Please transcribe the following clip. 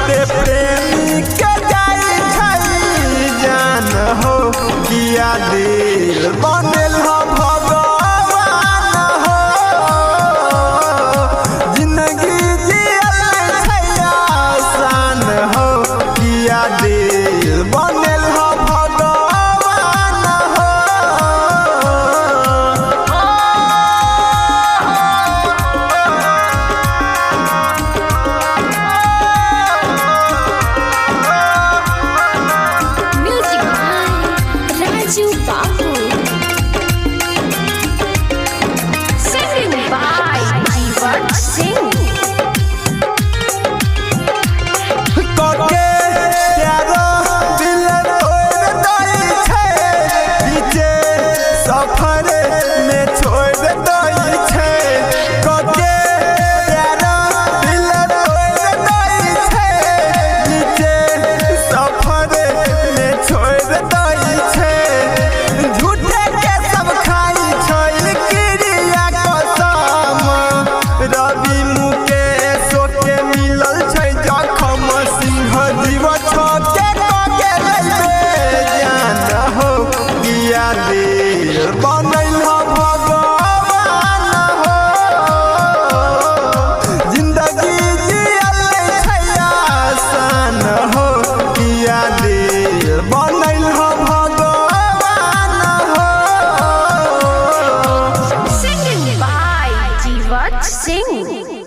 छोटे प्रेमी के जाई छई जान हो किया दिल बनल हो भगवान हो जिंदगी जियल छै आसान हो किया दिल बनल हो भगवान हो। Music by Raju Babu. Singing by Jivat Singh. कोके प्यारो दिल तोड़ दई छै बीचे सफर में छोड़ दई छै कोके प्यारो दिल तोड़ दई छै बीचे सफर में छोड़ दई छै झूठे के सब खाई छै क्रिया कसम रवि मुकेश के मिलल छै जखम सिंह जीव छोके के लैबे जान हो किया दिल बनल हो भगवान हो जिंदगी जियल छै आसान हो किया दिल बनल हो भगवान हो। Singing by Jivat Singh.